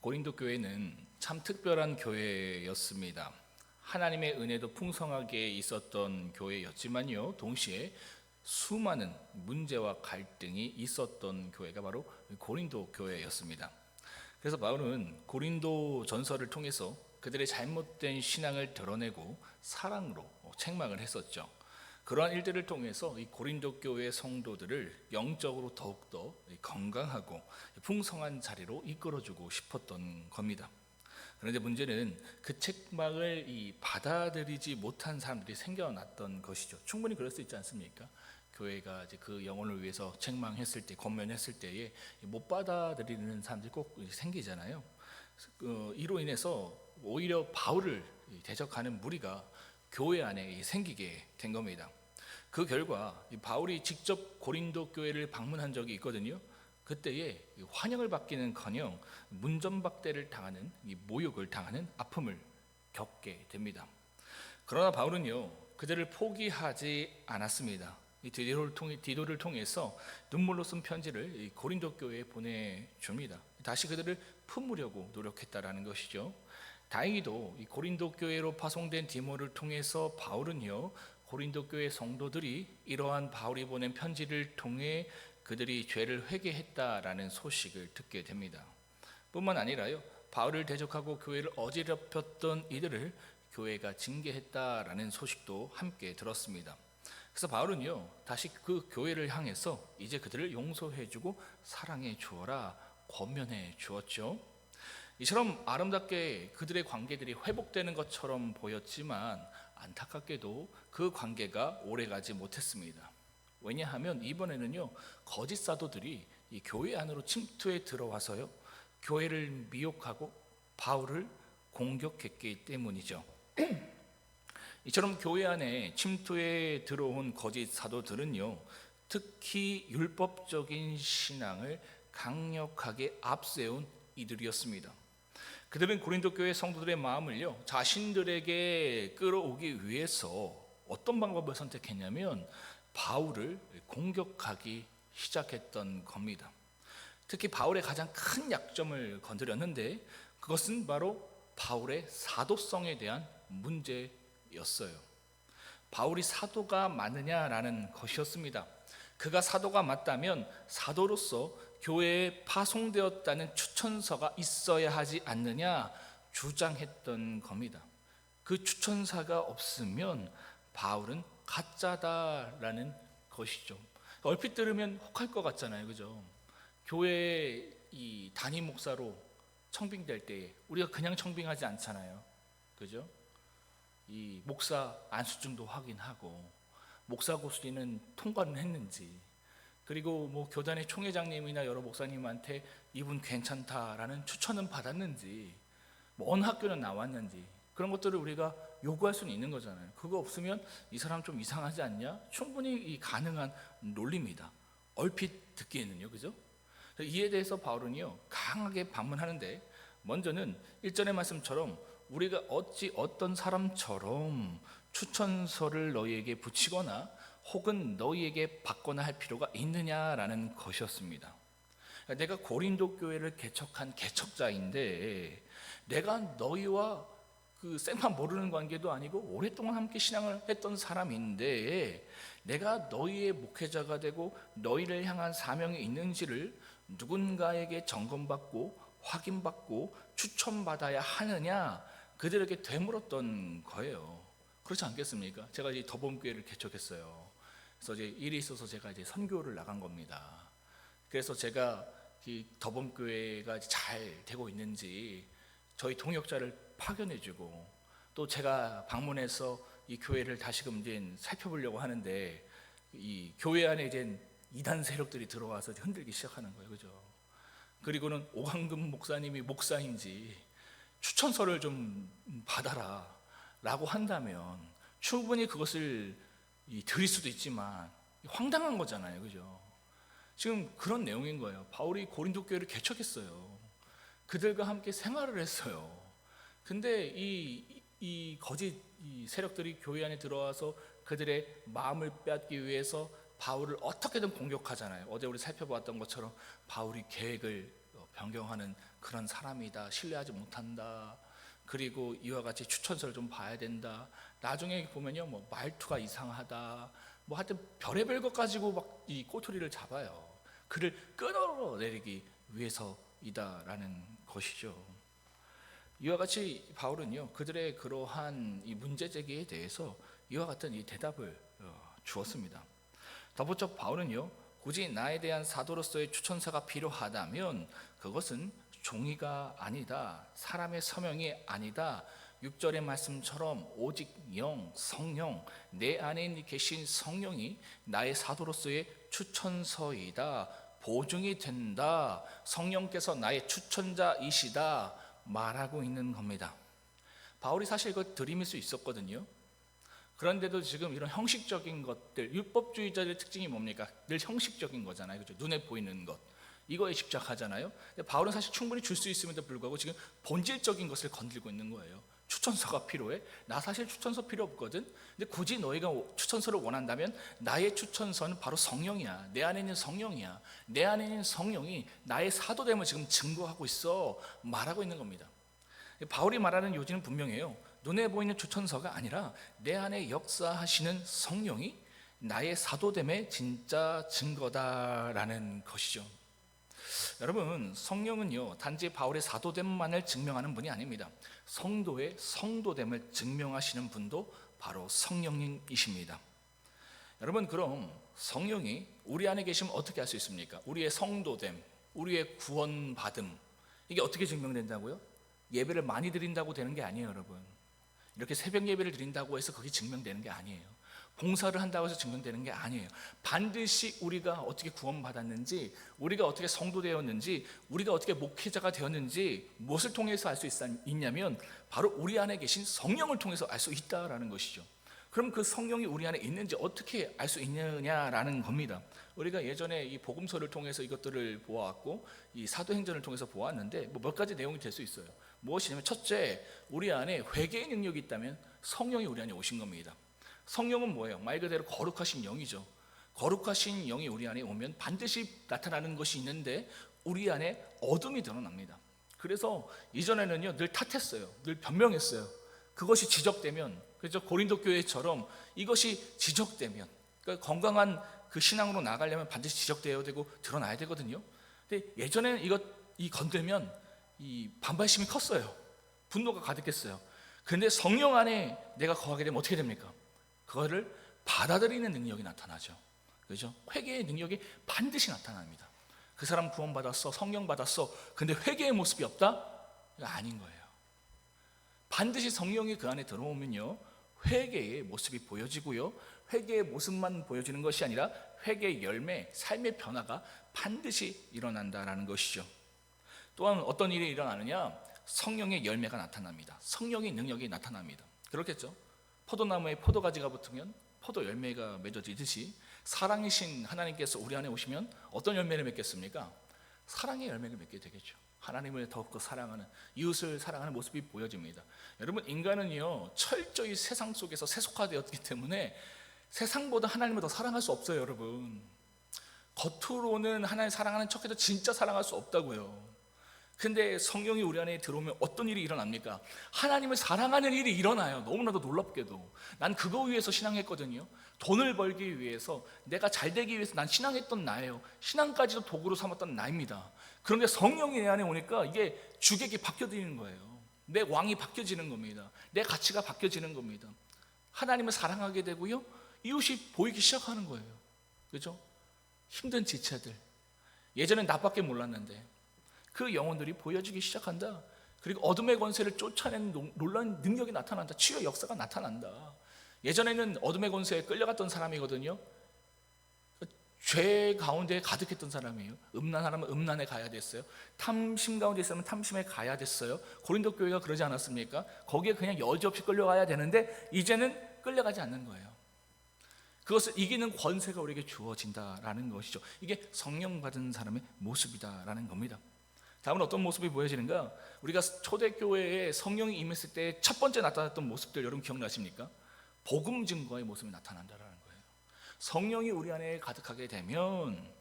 고린도 교회는 참 특별한 교회였습니다. 하나님의 은혜도 풍성하게 있었던 교회였지만요, 동시에 수많은 문제와 갈등이 있었던 교회가 바로 고린도 교회였습니다. 그래서 바울은 고린도 전서를 통해서 그들의 잘못된 신앙을 드러내고 사랑으로 책망을 했었죠. 그러한 일들을 통해서 이 고린도 교회 성도들을 영적으로 더욱더 건강하고 풍성한 자리로 이끌어주고 싶었던 겁니다. 그런데 문제는 그 책망을 받아들이지 못한 사람들이 생겨났던 것이죠. 충분히 그럴 수 있지 않습니까? 교회가 이제 그 영혼을 위해서 책망했을 때, 권면했을 때에 못 받아들이는 사람들이 꼭 생기잖아요. 이로 인해서 오히려 바울을 대적하는 무리가 교회 안에 생기게 된 겁니다. 그 결과 바울이 직접 고린도 교회를 방문한 적이 있거든요. 그때에 환영을 받기는커녕 문전박대를 당하는, 모욕을 당하는 아픔을 겪게 됩니다. 그러나 바울은요, 그들을 포기하지 않았습니다. 이 디도를 통해서 눈물로 쓴 편지를 고린도 교회에 보내줍니다. 다시 그들을 품으려고 노력했다라는 것이죠. 다행히도 이 고린도 교회로 파송된 디모를 통해서 바울은요, 고린도 교회 성도들이 이러한 바울이 보낸 편지를 통해 그들이 죄를 회개했다라는 소식을 듣게 됩니다. 뿐만 아니라요, 바울을 대적하고 교회를 어지럽혔던 이들을 교회가 징계했다라는 소식도 함께 들었습니다. 그래서 바울은요, 다시 그 교회를 향해서 이제 그들을 용서해주고 사랑해 주어라 권면해 주었죠. 이처럼 아름답게 그들의 관계들이 회복되는 것처럼 보였지만 안타깝게도 그 관계가 오래가지 못했습니다. 왜냐하면 이번에는요, 거짓 사도들이 이 교회 안으로 침투해 들어와서요, 교회를 미혹하고 바울을 공격했기 때문이죠. 이처럼 교회 안에 침투해 들어온 거짓 사도들은요, 특히 율법적인 신앙을 강력하게 앞세운 이들이었습니다. 그들은 고린도 교회 성도들의 마음을요, 자신들에게 끌어오기 위해서 어떤 방법을 선택했냐면 바울을 공격하기 시작했던 겁니다. 특히 바울의 가장 큰 약점을 건드렸는데 그것은 바로 바울의 사도성에 대한 문제였어요. 바울이 사도가 맞느냐라는 것이었습니다. 그가 사도가 맞다면 사도로서 교회에 파송되었다는 추천서가 있어야 하지 않느냐 주장했던 겁니다. 그 추천서가 없으면 바울은 가짜다라는 것이죠. 얼핏 들으면 혹할 것 같잖아요, 그죠? 교회 이 담임 목사로 청빙될 때 우리가 그냥 청빙하지 않잖아요, 그죠? 이 목사 안수증도 확인하고 목사 고시는 통과는 했는지, 그리고 뭐 교단의 총회장님이나 여러 목사님한테 이분 괜찮다라는 추천은 받았는지, 뭐 어느 학교는 나왔는지, 그런 것들을 우리가 요구할 수는 있는 거잖아요. 그거 없으면 이 사람 좀 이상하지 않냐? 충분히 가능한 논리입니다. 얼핏 듣기에는요, 그죠? 이에 대해서 바울은요, 강하게 반문하는데, 먼저는 1절의 말씀처럼 우리가 어찌 어떤 사람처럼 추천서를 너희에게 붙이거나 혹은 너희에게 받거나 할 필요가 있느냐라는 것이었습니다. 내가 고린도 교회를 개척한 개척자인데 내가 너희와 그 생판 모르는 관계도 아니고 오랫동안 함께 신앙을 했던 사람인데 내가 너희의 목회자가 되고 너희를 향한 사명이 있는지를 누군가에게 점검받고 확인받고 추천받아야 하느냐, 그들에게 되물었던 거예요. 그렇지 않겠습니까? 제가 이제 더봄교회를 개척했어요. 그래서 이제 일이 있어서 제가 이제 선교를 나간 겁니다. 그래서 제가 이 더봄교회가 잘 되고 있는지 저희 동역자를 파견해주고, 또 제가 방문해서 이 교회를 다시금 이제 살펴보려고 하는데 이 교회 안에 이제 이단 세력들이 들어와서 흔들기 시작하는 거예요, 그죠? 그리고는 오광금 목사님이 목사인지 추천서를 좀 받아라 라고 한다면 충분히 그것을 드릴 수도 있지만 황당한 거잖아요, 그죠? 지금 그런 내용인 거예요. 바울이 고린도 교회를 개척했어요. 그들과 함께 생활을 했어요. 근데 이 거짓 세력들이 교회 안에 들어와서 그들의 마음을 빼앗기 위해서 바울을 어떻게든 공격하잖아요. 어제 우리 살펴보았던 것처럼 바울이 계획을 변경하는 그런 사람이다, 신뢰하지 못한다, 그리고 이와 같이 추천서를 좀 봐야 된다, 나중에 보면요 뭐 말투가 이상하다, 뭐 하여튼 별의별 것 가지고 막 이 꼬투리를 잡아요. 그를 끌어내리기 위해서이다라는 것이죠. 이와 같이 바울은요 그들의 그러한 이 문제 제기에 대해서 이와 같은 이 대답을 주었습니다. 덧붙여 바울은요 굳이 나에 대한 사도로서의 추천서가 필요하다면 그것은 종이가 아니다, 사람의 서명이 아니다, 6절의 말씀처럼 오직 영, 성령, 내 안에 계신 성령이 나의 사도로서의 추천서이다, 보증이 된다, 성령께서 나의 추천자이시다 말하고 있는 겁니다. 바울이 사실 이거 들이밀 수 있었거든요. 그런데도 지금 이런 형식적인 것들, 율법주의자들의 특징이 뭡니까? 늘 형식적인 거잖아요. 그렇죠? 눈에 보이는 것, 이거에 집착하잖아요. 근데 바울은 사실 충분히 줄 수 있음에도 불구하고 지금 본질적인 것을 건들고 있는 거예요. 추천서가 필요해? 나 사실 추천서 필요 없거든. 근데 굳이 너희가 추천서를 원한다면 나의 추천서는 바로 성령이야. 내 안에 있는 성령이야. 내 안에 있는 성령이 나의 사도됨을 지금 증거하고 있어 말하고 있는 겁니다. 바울이 말하는 요지는 분명해요. 눈에 보이는 추천서가 아니라 내 안에 역사하시는 성령이 나의 사도됨의 진짜 증거다라는 것이죠. 여러분, 성령은요 단지 바울의 사도됨만을 증명하는 분이 아닙니다. 성도의 성도됨을 증명하시는 분도 바로 성령님이십니다. 여러분, 그럼 성령이 우리 안에 계시면 어떻게 할 수 있습니까? 우리의 성도됨, 우리의 구원받음, 이게 어떻게 증명된다고요? 예배를 많이 드린다고 되는 게 아니에요. 여러분, 이렇게 새벽 예배를 드린다고 해서 그게 증명되는 게 아니에요. 봉사를 한다고 해서 증명되는 게 아니에요. 반드시 우리가 어떻게 구원받았는지, 우리가 어떻게 성도되었는지, 우리가 어떻게 목회자가 되었는지 무엇을 통해서 알 수 있냐면 바로 우리 안에 계신 성령을 통해서 알 수 있다라는 것이죠. 그럼 그 성령이 우리 안에 있는지 어떻게 알 수 있느냐라는 겁니다. 우리가 예전에 이 복음서를 통해서 이것들을 보아왔고 이 사도행전을 통해서 보았는데 뭐 몇 가지 내용이 될 수 있어요. 무엇이냐면 첫째, 우리 안에 회개의 능력이 있다면 성령이 우리 안에 오신 겁니다. 성령은 뭐예요? 말 그대로 거룩하신 영이죠. 거룩하신 영이 우리 안에 오면 반드시 나타나는 것이 있는데 우리 안에 어둠이 드러납니다. 그래서 이전에는요 늘 탓했어요. 늘 변명했어요. 그것이 지적되면, 그렇죠? 고린도 교회처럼 이것이 지적되면, 그러니까 건강한 그 신앙으로 나가려면 반드시 지적되어야 되고 드러나야 되거든요. 근데 예전에는 이 건들면 이 반발심이 컸어요. 분노가 가득했어요. 그런데 성령 안에 내가 거하게 되면 어떻게 됩니까? 그거를 받아들이는 능력이 나타나죠. 그렇죠? 회개의 능력이 반드시 나타납니다. 그 사람 구원받았어, 성령 받았어, 근데 회개의 모습이 없다? 이거 아닌 거예요. 반드시 성령이 그 안에 들어오면요 회개의 모습이 보여지고요, 회개의 모습만 보여지는 것이 아니라 회개의 열매, 삶의 변화가 반드시 일어난다라는 것이죠. 또한 어떤 일이 일어나느냐? 성령의 열매가 나타납니다. 성령의 능력이 나타납니다. 그렇겠죠? 포도나무에 포도가지가 붙으면 포도 열매가 맺어지듯이 사랑이신 하나님께서 우리 안에 오시면 어떤 열매를 맺겠습니까? 사랑의 열매를 맺게 되겠죠. 하나님을 더욱더 사랑하는, 이웃을 사랑하는 모습이 보여집니다. 여러분, 인간은요 철저히 세상 속에서 세속화되었기 때문에 세상보다 하나님을 더 사랑할 수 없어요. 여러분, 겉으로는 하나님 사랑하는 척해도 진짜 사랑할 수 없다고요. 근데 성령이 우리 안에 들어오면 어떤 일이 일어납니까? 하나님을 사랑하는 일이 일어나요. 너무나도 놀랍게도. 난 그거 위해서 신앙했거든요. 돈을 벌기 위해서, 내가 잘 되기 위해서 난 신앙했던 나예요. 신앙까지도 도구로 삼았던 나입니다. 그런데 성령이 내 안에 오니까 이게 주객이 바뀌어지는 거예요. 내 왕이 바뀌어지는 겁니다. 내 가치가 바뀌어지는 겁니다. 하나님을 사랑하게 되고요, 이웃이 보이기 시작하는 거예요. 그렇죠? 힘든 지체들, 예전엔 나밖에 몰랐는데 그 영혼들이 보여지기 시작한다. 그리고 어둠의 권세를 쫓아내는 놀라운 능력이 나타난다. 치유의 역사가 나타난다. 예전에는 어둠의 권세에 끌려갔던 사람이거든요. 죄 가운데 가득했던 사람이에요. 음란하면 음란에 가야 됐어요. 탐심 가운데 있으면 탐심에 가야 됐어요. 고린도 교회가 그러지 않았습니까? 거기에 그냥 여지없이 끌려가야 되는데 이제는 끌려가지 않는 거예요. 그것을 이기는 권세가 우리에게 주어진다라는 것이죠. 이게 성령 받은 사람의 모습이다라는 겁니다. 다음은 어떤 모습이 보여지는가? 우리가 초대교회에 성령이 임했을 때 첫 번째 나타났던 모습들 여러분 기억나십니까? 복음 증거의 모습이 나타난다라는 거예요. 성령이 우리 안에 가득하게 되면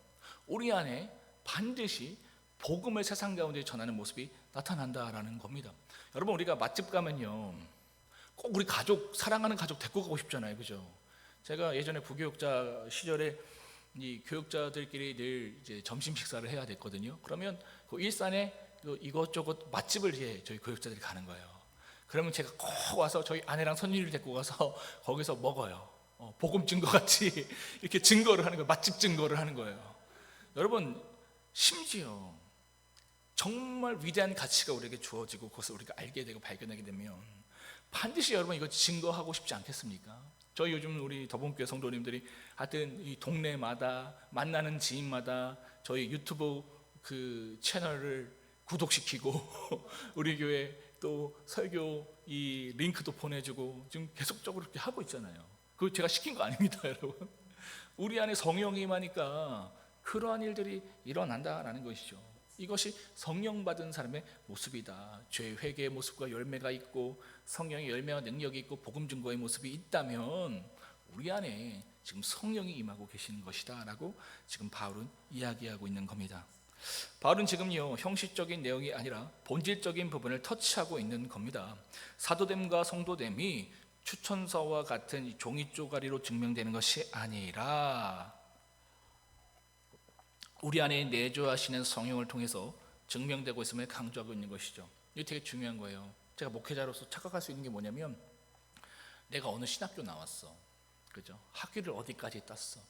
우리 안에 반드시 복음을 세상 가운데 전하는 모습이 나타난다라는 겁니다. 여러분, 우리가 맛집 가면요, 꼭 우리 가족, 사랑하는 가족 데리고 가고 싶잖아요, 그죠? 제가 예전에 부교육자 시절에 이 교육자들끼리 늘 이제 점심 식사를 해야 됐거든요. 그러면 그 일산에 이것저것 맛집을 저희 교육자들이 가는 거예요. 그러면 제가 꼭 와서 저희 아내랑 선율이를 데리고 가서 거기서 먹어요. 복음 증거 같이 이렇게 증거를 하는 거예요. 맛집 증거를 하는 거예요. 여러분, 심지어 정말 위대한 가치가 우리에게 주어지고 그것을 우리가 알게 되고 발견하게 되면 반드시 여러분 이거 증거하고 싶지 않겠습니까? 저희 요즘 우리 더본교회 성도님들이 하여튼 이 동네마다 만나는 지인마다 저희 유튜브 그 채널을 구독시키고 우리 교회 또 설교 이 링크도 보내주고 지금 계속적으로 그렇게 하고 있잖아요. 그거 제가 시킨 거 아닙니다, 여러분. 우리 안에 성령이 임하니까 그러한 일들이 일어난다라는 것이죠. 이것이 성령 받은 사람의 모습이다. 죄 회개의 모습과 열매가 있고 성령의 열매와 능력이 있고 복음 증거의 모습이 있다면 우리 안에 지금 성령이 임하고 계시는 것이다 라고 지금 바울은 이야기하고 있는 겁니다. 바울은 지금요, 형식적인 내용이 아니라 본질적인 부분을 터치하고 있는 겁니다. 사도됨과 성도됨이 추천서와 같은 종이 쪼가리로 증명되는 것이 아니라 우리 안에 내주하시는 성령을 통해서 증명되고 있음을 강조하고 있는 것이죠. 이게 되게 중요한 거예요. 제가 목회자로서 착각할 수 있는 게 뭐냐면, 내가 어느 신학교 나왔어, 그죠? 학위를 어디까지 땄어,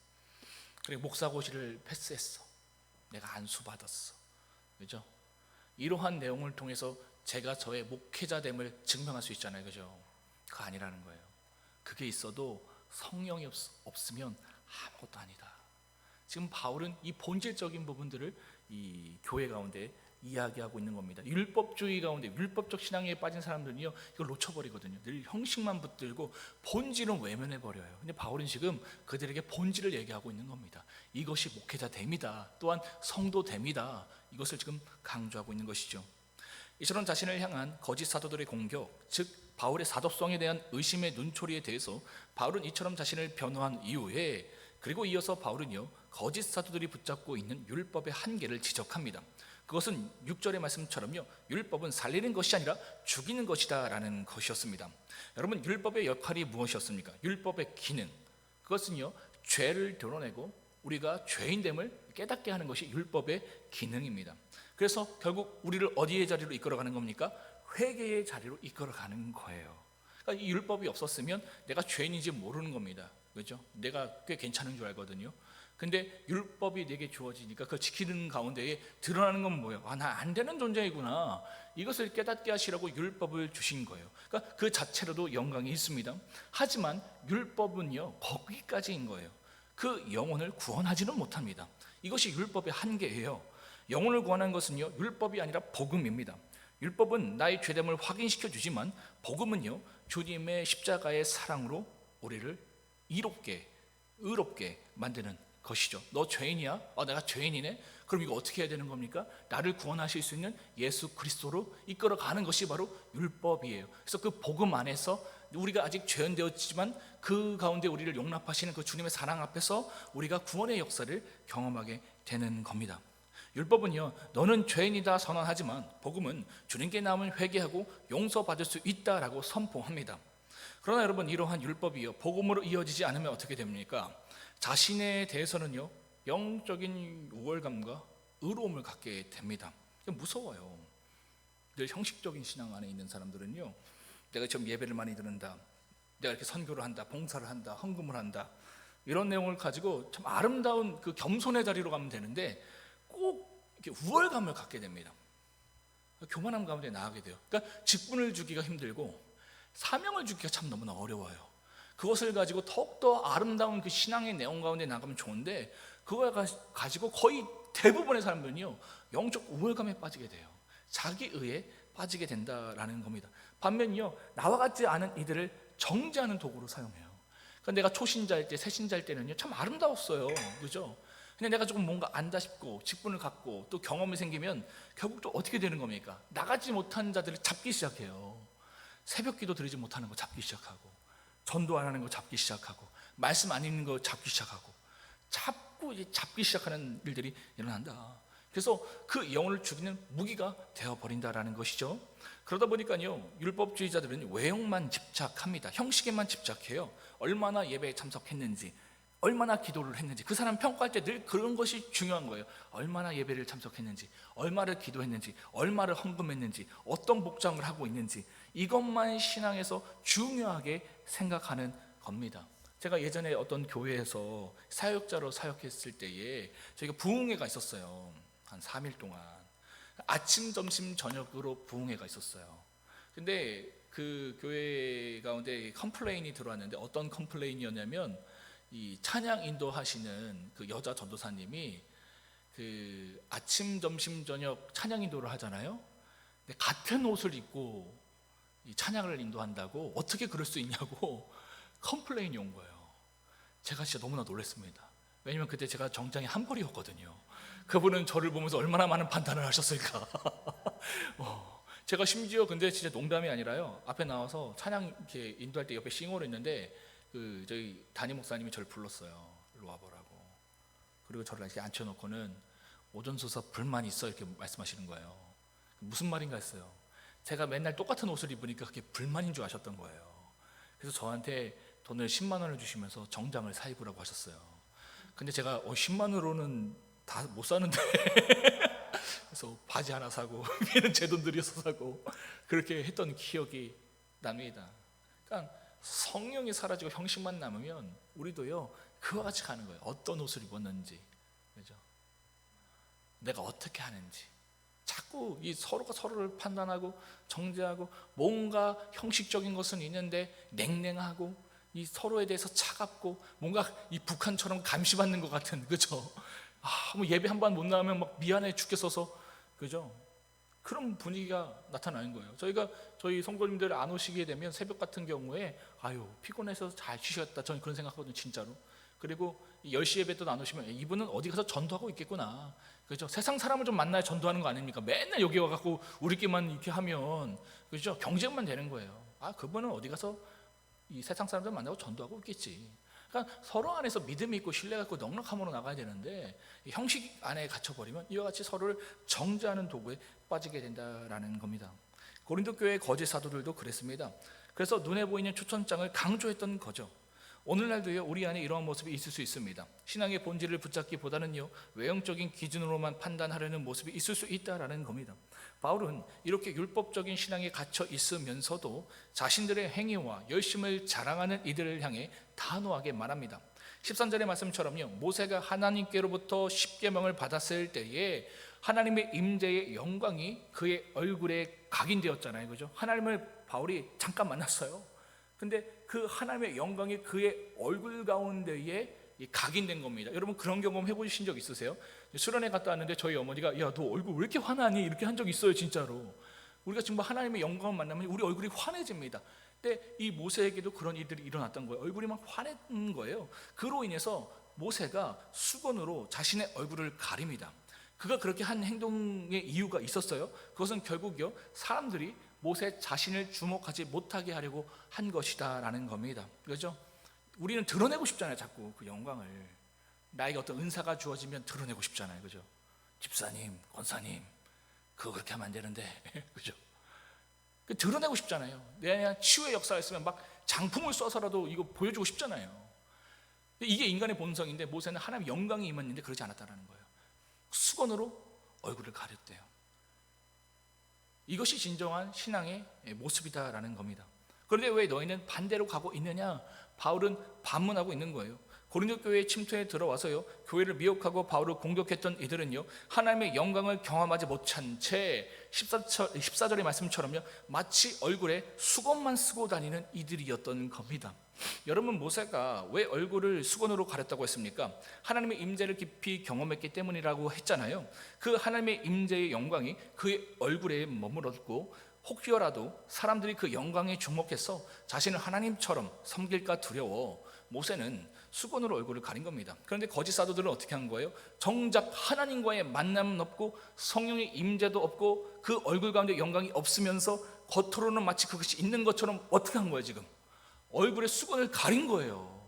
그리고 목사고시를 패스했어, 내가 안수 받았어, 그죠? 이러한 내용을 통해서 제가 저의 목회자됨을 증명할 수 있잖아요, 그죠? 그거 아니라는 거예요. 그게 있어도 성령이 없으면 아무것도 아니다. 지금 바울은 이 본질적인 부분들을 이 교회 가운데 이야기하고 있는 겁니다. 율법주의 가운데 율법적 신앙에 빠진 사람들은요, 이걸 놓쳐버리거든요. 늘 형식만 붙들고 본질은 외면해버려요. 근데 바울은 지금 그들에게 본질을 얘기하고 있는 겁니다. 이것이 목회자됨이다, 또한 성도됨이다, 이것을 지금 강조하고 있는 것이죠. 이처럼 자신을 향한 거짓 사도들의 공격, 즉 바울의 사도성에 대한 의심의 눈초리에 대해서 바울은 이처럼 자신을 변호한 이후에, 그리고 이어서 바울은요, 거짓 사도들이 붙잡고 있는 율법의 한계를 지적합니다. 그것은 6절의 말씀처럼요, 율법은 살리는 것이 아니라 죽이는 것이다 라는 것이었습니다. 여러분, 율법의 역할이 무엇이었습니까? 율법의 기능, 그것은요, 죄를 드러내고 우리가 죄인됨을 깨닫게 하는 것이 율법의 기능입니다. 그래서 결국 우리를 어디의 자리로 이끌어가는 겁니까? 회개의 자리로 이끌어가는 거예요. 그러니까 이 율법이 없었으면 내가 죄인인지 모르는 겁니다, 그렇죠? 내가 꽤 괜찮은 줄 알거든요. 근데 율법이 내게 주어지니까 그 지키는 가운데에 드러나는 건 뭐예요? 나 안 되는 존재이구나, 이것을 깨닫게 하시라고 율법을 주신 거예요. 그러니까 그 자체로도 영광이 있습니다. 하지만 율법은요, 거기까지인 거예요. 그 영혼을 구원하지는 못합니다. 이것이 율법의 한계예요. 영혼을 구원하는 것은요, 율법이 아니라 복음입니다. 율법은 나의 죄됨을 확인시켜 주지만 복음은요, 주님의 십자가의 사랑으로 우리를 의롭게 만드는 것이죠. 너 죄인이야? 내가 죄인이네? 그럼 이거 어떻게 해야 되는 겁니까? 나를 구원하실 수 있는 예수 그리스도로 이끌어가는 것이 바로 율법이에요. 그래서 그 복음 안에서 우리가 아직 죄인되었지만 그 가운데 우리를 용납하시는 그 주님의 사랑 앞에서 우리가 구원의 역사를 경험하게 되는 겁니다. 율법은요, 너는 죄인이다 선언하지만 복음은 주님께 나오면 회개하고 용서받을 수 있다라고 선포합니다. 그러나 여러분, 이러한 율법이요, 복음으로 이어지지 않으면 어떻게 됩니까? 자신에 대해서는요, 영적인 우월감과 의로움을 갖게 됩니다. 무서워요. 늘 형식적인 신앙 안에 있는 사람들은요, 내가 지금 예배를 많이 드는다, 내가 이렇게 선교를 한다, 봉사를 한다, 헌금을 한다, 이런 내용을 가지고 참 아름다운 그 겸손의 자리로 가면 되는데 꼭 이렇게 우월감을 갖게 됩니다. 교만함 가운데 나가게 돼요. 그러니까 직분을 주기가 힘들고 사명을 주기가 참 너무나 어려워요. 그것을 가지고 더욱더 아름다운 그 신앙의 내용 가운데 나가면 좋은데, 그걸 가지고 거의 대부분의 사람들은요, 영적 우월감에 빠지게 돼요. 자기의에 빠지게 된다라는 겁니다. 반면요, 나와 같지 않은 이들을 정죄하는 도구로 사용해요. 그러니까 내가 초신자일 때, 새신자일 때는요, 참 아름다웠어요, 그죠? 근데 내가 조금 뭔가 안다 싶고 직분을 갖고 또 경험이 생기면 결국 또 어떻게 되는 겁니까? 나가지 못한 자들을 잡기 시작해요. 새벽기도 드리지 못하는 거 잡기 시작하고, 전도 안 하는 거 잡기 시작하고, 말씀 안 읽는 거 잡기 시작하고, 자꾸 이제 잡기 시작하는 일들이 일어난다. 그래서 그 영혼을 죽이는 무기가 되어버린다라는 것이죠. 그러다 보니까요, 율법주의자들은 외형만 집착합니다. 형식에만 집착해요. 얼마나 예배에 참석했는지, 얼마나 기도를 했는지, 그 사람 평가할 때 늘 그런 것이 중요한 거예요. 얼마나 예배를 참석했는지, 얼마를 기도했는지, 얼마를 헌금했는지, 어떤 복장을 하고 있는지, 이것만 신앙에서 중요하게 생각하는 겁니다. 제가 예전에 어떤 교회에서 사역자로 사역했을 때에 저희가 부흥회가 있었어요. 한 3일 동안 아침, 점심, 저녁으로 부흥회가 있었어요. 근데 그 교회 가운데 컴플레인이 들어왔는데, 어떤 컴플레인이었냐면, 이 찬양 인도하시는 그 여자 전도사님이 그 아침, 점심, 저녁 찬양 인도를 하잖아요. 근데 같은 옷을 입고 이 찬양을 인도한다고 어떻게 그럴 수 있냐고 컴플레인이 온 거예요. 제가 진짜 너무나 놀랐습니다. 왜냐면 그때 제가 정장이 한 벌이었거든요. 그분은 저를 보면서 얼마나 많은 판단을 하셨을까. 제가 심지어 근데 진짜 농담이 아니라요, 앞에 나와서 찬양 이렇게 인도할 때 옆에 싱어로 있는데 그 저희 담임 목사님이 저를 불렀어요. 일로 와보라고. 그리고 저를 이렇게 앉혀놓고는 오전수서 불만 있어 이렇게 말씀하시는 거예요. 무슨 말인가 했어요. 제가 맨날 똑같은 옷을 입으니까 그게 불만인 줄 아셨던 거예요. 그래서 저한테 돈을 10만 원을 주시면서 정장을 사 입으라고 하셨어요. 근데 제가 10만 원으로는 다 못 사는데 그래서 바지 하나 사고 위에는 제 돈 들여서 사고 그렇게 했던 기억이 납니다. 그러니까 성령이 사라지고 형식만 남으면 우리도요 그와 같이 가는 거예요. 어떤 옷을 입었는지, 그죠? 내가 어떻게 하는지. 자꾸 이 서로가 서로를 판단하고 정죄하고, 뭔가 형식적인 것은 있는데 냉랭하고, 이 서로에 대해서 차갑고, 뭔가 이 북한처럼 감시받는 것 같은, 그죠? 뭐 예배 한 번 못 나오면 막 미안해 죽겠어서, 그죠? 그런 분위기가 나타나는 거예요. 저희 성도님들 안 오시게 되면 새벽 같은 경우에 아유 피곤해서 잘 쉬셨다, 저는 그런 생각하거든요, 진짜로. 그리고 10시 예배 또 안 오시면 이분은 어디 가서 전도하고 있겠구나, 그죠? 세상 사람을 좀 만나야 전도하는 거 아닙니까? 맨날 여기 와갖고 우리끼리만 이렇게 하면, 그죠? 경쟁만 되는 거예요. 그분은 어디 가서 이 세상 사람들 만나고 전도하고 있겠지. 그러니까 서로 안에서 믿음이 있고 신뢰가 있고 넉넉함으로 나가야 되는데, 형식 안에 갇혀버리면 이와 같이 서로를 정죄하는 도구에 빠지게 된다라는 겁니다. 고린도 교회 거짓 사도들도 그랬습니다. 그래서 눈에 보이는 초천장을 강조했던 거죠. 오늘날도요 우리 안에 이러한 모습이 있을 수 있습니다. 신앙의 본질을 붙잡기보다는요 외형적인 기준으로만 판단하려는 모습이 있을 수 있다라는 겁니다. 바울은 이렇게 율법적인 신앙에 갇혀 있으면서도 자신들의 행위와 열심을 자랑하는 이들을 향해 단호하게 말합니다. 13절의 말씀처럼요, 모세가 하나님께로부터 십계명을 받았을 때에 하나님의 임재의 영광이 그의 얼굴에 각인되었잖아요, 그죠? 하나님을 바울이 잠깐 만났어요. 근데 그 하나님의 영광이 그의 얼굴 가운데에 각인된 겁니다. 여러분 그런 경험 해보신 적 있으세요? 수련회 갔다 왔는데 저희 어머니가 야 너 얼굴 왜 이렇게 화나니? 이렇게 한 적 있어요, 진짜로. 우리가 지금 하나님의 영광을 만나면 우리 얼굴이 환해집니다. 근데 이 모세에게도 그런 일들이 일어났던 거예요. 얼굴이 막 환해진 거예요. 그로 인해서 모세가 수건으로 자신의 얼굴을 가립니다. 그가 그렇게 한 행동의 이유가 있었어요. 그것은 결국요 사람들이 모세 자신을 주목하지 못하게 하려고 한 것이다라는 겁니다. 그렇죠? 우리는 드러내고 싶잖아요, 자꾸 그 영광을. 나에게 어떤 은사가 주어지면 드러내고 싶잖아요, 그죠? 집사님, 권사님, 그거 그렇게 하면 안 되는데, 그죠? 드러내고 싶잖아요. 내가 치유의 역사가 있으면 막 장풍을 쏴서라도 이거 보여주고 싶잖아요. 이게 인간의 본성인데 모세는 하나님의 영광이 임했는데 그러지 않았다는 거예요. 수건으로 얼굴을 가렸대요. 이것이 진정한 신앙의 모습이다라는 겁니다. 그런데 왜 너희는 반대로 가고 있느냐? 바울은 반문하고 있는 거예요. 고린도 교회에 침투해 들어와서요 교회를 미혹하고 바울을 공격했던 이들은요 하나님의 영광을 경험하지 못한 채 14절의 말씀처럼요 마치 얼굴에 수건만 쓰고 다니는 이들이었던 겁니다. 여러분, 모세가 왜 얼굴을 수건으로 가렸다고 했습니까? 하나님의 임재를 깊이 경험했기 때문이라고 했잖아요. 그 하나님의 임재의 영광이 그의 얼굴에 머물렀고, 혹여라도 사람들이 그 영광에 주목해서 자신을 하나님처럼 섬길까 두려워 모세는 수건으로 얼굴을 가린 겁니다. 그런데 거짓 사도들은 어떻게 한 거예요? 정작 하나님과의 만남은 없고 성령의 임재도 없고 그 얼굴 가운데 영광이 없으면서 겉으로는 마치 그것이 있는 것처럼 어떻게 한 거예요? 지금 얼굴에 수건을 가린 거예요.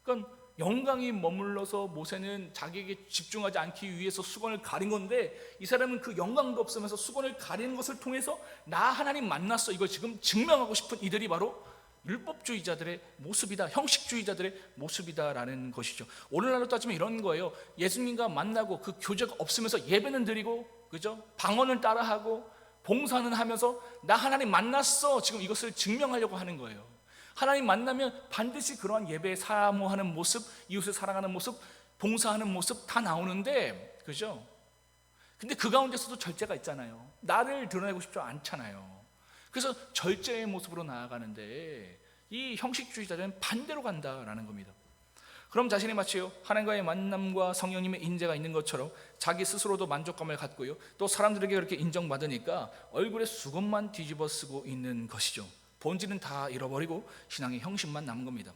그러니까 영광이 머물러서 모세는 자기에게 집중하지 않기 위해서 수건을 가린 건데, 이 사람은 그 영광도 없으면서 수건을 가리는 것을 통해서 나 하나님 만났어, 이걸 지금 증명하고 싶은 이들이 바로 율법주의자들의 모습이다, 형식주의자들의 모습이다라는 것이죠. 오늘날로 따지면 이런 거예요. 예수님과 만나고 그 교제가 없으면서 예배는 드리고, 그죠? 방언을 따라하고 봉사는 하면서 나 하나님 만났어, 지금 이것을 증명하려고 하는 거예요. 하나님 만나면 반드시 그러한 예배에 사모하는 모습, 이웃을 사랑하는 모습, 봉사하는 모습 다 나오는데, 그죠? 근데 그 가운데서도 절제가 있잖아요. 나를 드러내고 싶지 않잖아요. 그래서 절제의 모습으로 나아가는데, 이 형식주의자들은 반대로 간다라는 겁니다. 그럼 자신이 마치요 하나님과의 만남과 성령님의 인재가 있는 것처럼 자기 스스로도 만족감을 갖고요, 또 사람들에게 그렇게 인정받으니까 얼굴에 수건만 뒤집어 쓰고 있는 것이죠. 본질은 다 잃어버리고 신앙의 형식만 남은 겁니다.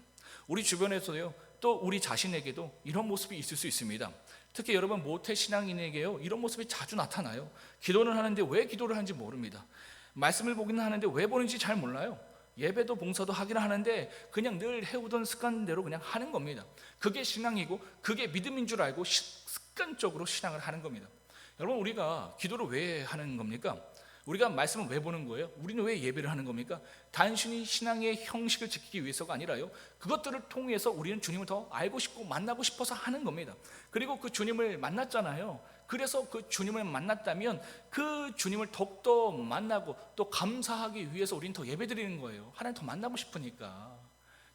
우리 주변에서요, 또 우리 자신에게도 이런 모습이 있을 수 있습니다. 특히 여러분 모태 신앙인에게요, 이런 모습이 자주 나타나요. 기도는 하는데 왜 기도를 하는지 모릅니다. 말씀을 보기는 하는데 왜 보는지 잘 몰라요. 예배도 봉사도 하기는 하는데 그냥 늘 해오던 습관대로 그냥 하는 겁니다. 그게 신앙이고 그게 믿음인 줄 알고 습관적으로 신앙을 하는 겁니다. 여러분, 우리가 기도를 왜 하는 겁니까? 우리가 말씀을 왜 보는 거예요? 우리는 왜 예배를 하는 겁니까? 단순히 신앙의 형식을 지키기 위해서가 아니라요, 그것들을 통해서 우리는 주님을 더 알고 싶고 만나고 싶어서 하는 겁니다. 그리고 그 주님을 만났잖아요. 그래서 그 주님을 만났다면 그 주님을 더욱더 만나고 또 감사하기 위해서 우리는 더 예배드리는 거예요. 하나님 더 만나고 싶으니까,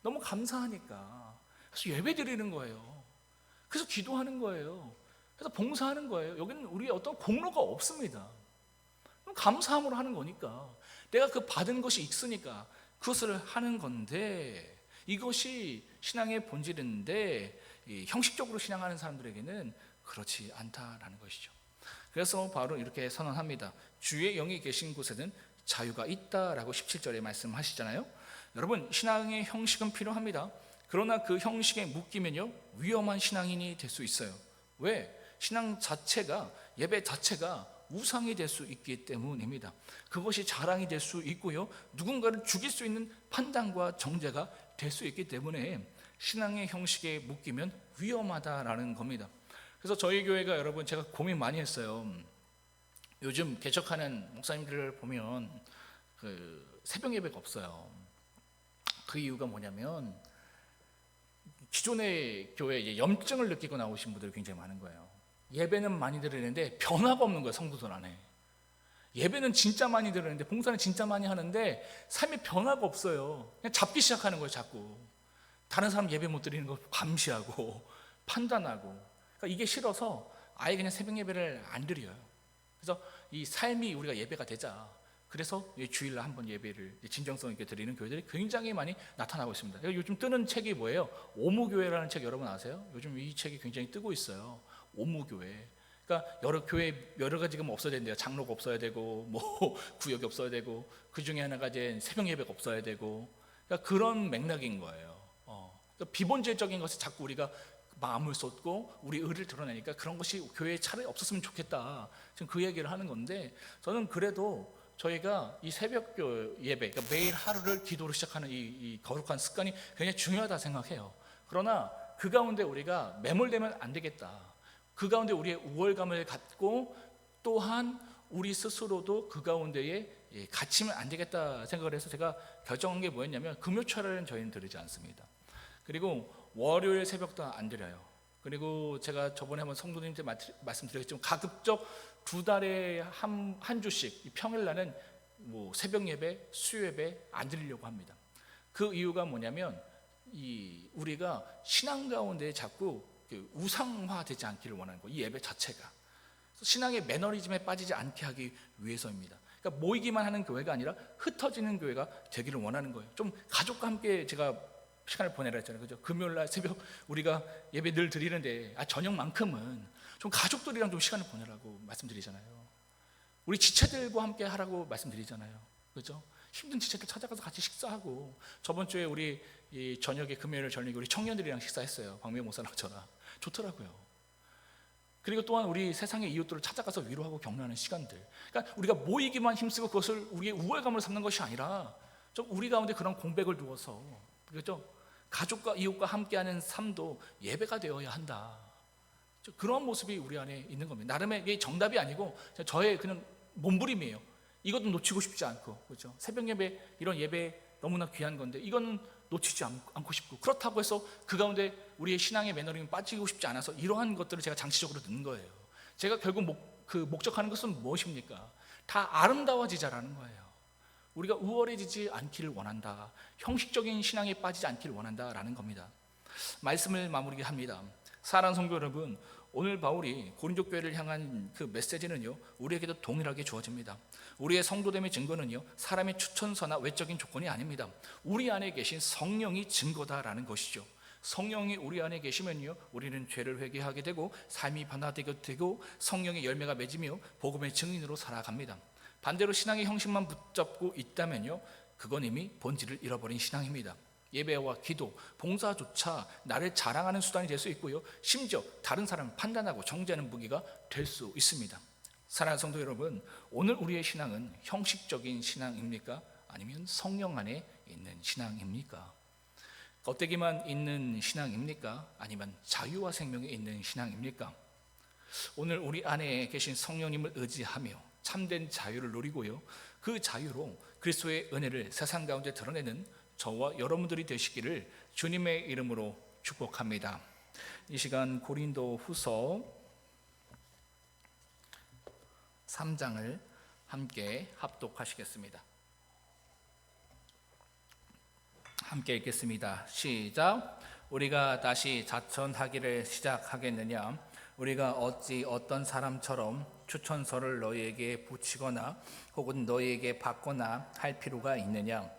너무 감사하니까. 그래서 예배드리는 거예요. 그래서 기도하는 거예요. 그래서 봉사하는 거예요. 여기는 우리의 어떤 공로가 없습니다. 감사함으로 하는 거니까, 내가 그 받은 것이 있으니까 그것을 하는 건데, 이것이 신앙의 본질인데 형식적으로 신앙하는 사람들에게는 그렇지 않다라는 것이죠. 그래서 바로 이렇게 선언합니다. 주의 영이 계신 곳에는 자유가 있다라고 17절에 말씀하시잖아요. 여러분, 신앙의 형식은 필요합니다. 그러나 그 형식에 묶이면요, 위험한 신앙인이 될 수 있어요. 왜? 신앙 자체가, 예배 자체가 우상이 될 수 있기 때문입니다. 그것이 자랑이 될 수 있고요, 누군가를 죽일 수 있는 판단과 정죄가 될 수 있기 때문에 신앙의 형식에 묶이면 위험하다라는 겁니다. 그래서 저희 교회가, 여러분, 제가 고민 많이 했어요. 요즘 개척하는 목사님들을 보면 그 새벽 예배가 없어요. 그 이유가 뭐냐면, 기존의 교회에 이제 염증을 느끼고 나오신 분들이 굉장히 많은 거예요. 예배는 많이 드리는데 변화가 없는 거예요. 성도들 안에 예배는 진짜 많이 드리는데, 봉사는 진짜 많이 하는데 삶에 변화가 없어요. 그냥 잡기 시작하는 거예요. 자꾸 다른 사람 예배 못 드리는 거 감시하고 판단하고. 그러니까 이게 싫어서 아예 그냥 새벽 예배를 안 드려요. 그래서 이 삶이 우리가 예배가 되자, 그래서 주일날 한번 예배를 진정성 있게 드리는 교회들이 굉장히 많이 나타나고 있습니다. 요즘 뜨는 책이 뭐예요? 오무교회라는 책 여러분 아세요? 요즘 이 책이 굉장히 뜨고 있어요. 오무교회. 그러니까 여러 교회 여러 가지가 뭐 없어야 된대요. 장로가 없어야 되고, 뭐 구역이 없어야 되고, 그 중에 하나가 이제 새벽 예배가 없어야 되고, 그러니까 그런 맥락인 거예요. 그러니까 비본질적인 것에 자꾸 우리가 마음을 쏟고 우리 의를 드러내니까 그런 것이 교회에 차라리 없었으면 좋겠다, 지금 그 얘기를 하는 건데, 저는 그래도 저희가 이 새벽 예배, 그러니까 매일 하루를 기도로 시작하는 이 거룩한 습관이 굉장히 중요하다 생각해요. 그러나 그 가운데 우리가 매몰되면 안 되겠다. 그 가운데 우리의 우월감을 갖고, 또한 우리 스스로도 그 가운데에 갇히면 안 되겠다 생각을 해서 제가 결정한 게 뭐였냐면, 금요철에는 저희는 드리지 않습니다. 그리고 월요일 새벽도 안 드려요. 그리고 제가 저번에 한번 성도님한테 말씀드렸지만, 가급적 2달에 한 주씩 평일날은 뭐 새벽 예배, 수요 예배 안 드리려고 합니다. 그 이유가 뭐냐면, 우리가 신앙 가운데 자꾸 우상화되지 않기를 원하는 거예요. 이 예배 자체가 신앙의 매너리즘에 빠지지 않게 하기 위해서입니다. 그러니까 모이기만 하는 교회가 아니라 흩어지는 교회가 되기를 원하는 거예요. 좀 가족과 함께 제가 시간을 보내라 했잖아요. 그죠? 금요일날 새벽 우리가 예배 늘 드리는데, 저녁만큼은 좀 가족들이랑 좀 시간을 보내라고 말씀드리잖아요. 우리 지체들과 함께 하라고 말씀드리잖아요. 그죠? 힘든 지체들 찾아가서 같이 식사하고, 저번 주에 우리 이 저녁에, 금요일 저녁에 우리 청년들이랑 식사했어요. 박명 목사랑 저랑. 좋더라고요. 그리고 또한 우리 세상의 이웃들을 찾아가서 위로하고 격려하는 시간들. 그러니까 우리가 모이기만 힘쓰고 그것을 우리의 우월감으로 삼는 것이 아니라, 좀 우리 가운데 그런 공백을 두어서, 그렇죠? 가족과 이웃과 함께하는 삶도 예배가 되어야 한다. 그런 모습이 우리 안에 있는 겁니다. 나름의 이게 정답이 아니고 저의 그냥 몸부림이에요. 이것도 놓치고 싶지 않고, 그렇죠? 새벽 예배, 이런 예배 너무나 귀한 건데 이거는 놓치지 않고 싶고, 그렇다고 해서 그 가운데 우리의 신앙의 매너링이 빠지고 싶지 않아서 이러한 것들을 제가 장치적으로 넣는 거예요. 제가 결국 목적하는 것은 무엇입니까? 다 아름다워지자라는 거예요. 우리가 우월해지지 않기를 원한다. 형식적인 신앙에 빠지지 않기를 원한다라는 겁니다. 말씀을 마무리합니다. 사랑하는 성도 여러분, 오늘 바울이 고린도 교회를 향한 그 메시지는요, 우리에게도 동일하게 주어집니다. 우리의 성도됨의 증거는요, 사람의 추천서나 외적인 조건이 아닙니다. 우리 안에 계신 성령이 증거다라는 것이죠. 성령이 우리 안에 계시면요, 우리는 죄를 회개하게 되고 삶이 변화되게 되고 성령의 열매가 맺으며 복음의 증인으로 살아갑니다. 반대로 신앙의 형식만 붙잡고 있다면요, 그건 이미 본질을 잃어버린 신앙입니다. 예배와 기도, 봉사조차 나를 자랑하는 수단이 될 수 있고요, 심지어 다른 사람을 판단하고 정죄하는 무기가 될 수 있습니다. 사랑하는 성도 여러분, 오늘 우리의 신앙은 형식적인 신앙입니까? 아니면 성령 안에 있는 신앙입니까? 껍데기만 있는 신앙입니까? 아니면 자유와 생명이 있는 신앙입니까? 오늘 우리 안에 계신 성령님을 의지하며 참된 자유를 누리고요, 그 자유로 그리스도의 은혜를 세상 가운데 드러내는 저와 여러분들이 되시기를 주님의 이름으로 축복합니다. 이 시간 고린도 후서 3장을 함께 합독하시겠습니다. 함께 읽겠습니다. 시작. 우리가 다시 자천하기를 시작하겠느냐? 우리가 어찌 어떤 사람처럼 추천서를 너희에게 붙이거나 혹은 너희에게 받거나 할 필요가 있느냐?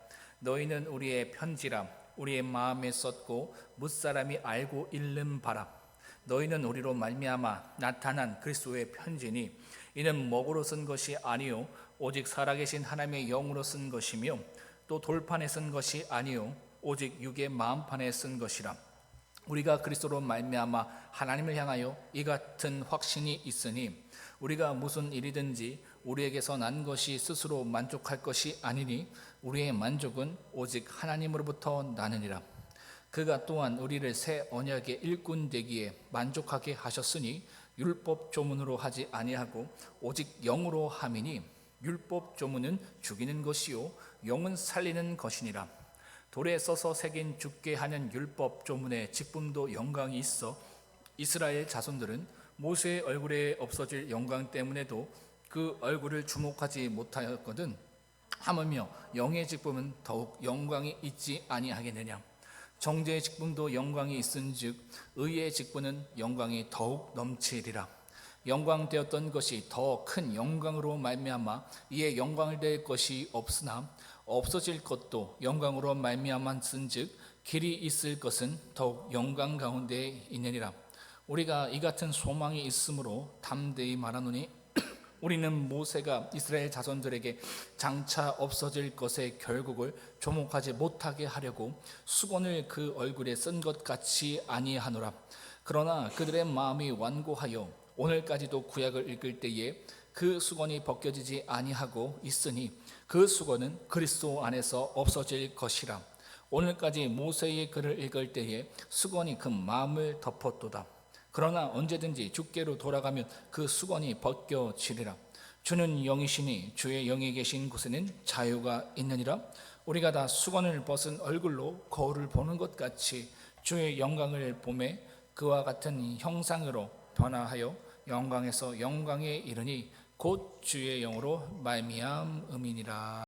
너희는 우리의 편지라 우리의 마음에 썼고 무사람이 알고 읽는 바라. 너희는 우리로 말미암아 나타난 그리스도의 편지니 이는 먹으로 쓴 것이 아니요 오직 살아계신 하나님의 영으로 쓴 것이며 또 돌판에 쓴 것이 아니요 오직 육의 마음판에 쓴 것이라. 우리가 그리스도로 말미암아 하나님을 향하여 이 같은 확신이 있으니 우리가 무슨 일이든지 우리에게서 난 것이 스스로 만족할 것이 아니니 우리의 만족은 오직 하나님으로부터 나느니라. 그가 또한 우리를 새 언약의 일꾼 되기에 만족하게 하셨으니 율법 조문으로 하지 아니하고 오직 영으로 함이니 율법 조문은 죽이는 것이요 영은 살리는 것이니라. 돌에 써서 새긴 죽게 하는 율법 조문의 직분도 영광이 있어 이스라엘 자손들은 모세의 얼굴에 없어질 영광 때문에도 그 얼굴을 주목하지 못하였거든. 하물며 영의 직분은 더욱 영광이 있지 아니하겠느냐? 정죄의 직분도 영광이 있은즉 의의 직분은 영광이 더욱 넘치리라. 영광되었던 것이 더 큰 영광으로 말미암아 이에 영광을 될 것이 없으나 없어질 것도 영광으로 말미암았은즉 길이 있을 것은 더욱 영광 가운데 있느니라. 우리가 이 같은 소망이 있으므로 담대히 말하노니 우리는 모세가 이스라엘 자손들에게 장차 없어질 것의 결국을 조목하지 못하게 하려고 수건을 그 얼굴에 쓴 것 같이 아니하노라. 그러나 그들의 마음이 완고하여 오늘까지도 구약을 읽을 때에 그 수건이 벗겨지지 아니하고 있으니 그 수건은 그리스도 안에서 없어질 것이라. 오늘까지 모세의 글을 읽을 때에 수건이 그 마음을 덮었도다. 그러나 언제든지 주께로 돌아가면 그 수건이 벗겨지리라. 주는 영이시니 주의 영이 계신 곳에는 자유가 있느니라. 우리가 다 수건을 벗은 얼굴로 거울을 보는 것 같이 주의 영광을 보매 그와 같은 형상으로 변화하여 영광에서 영광에 이르니 곧 주의 영으로 말미암음이니라.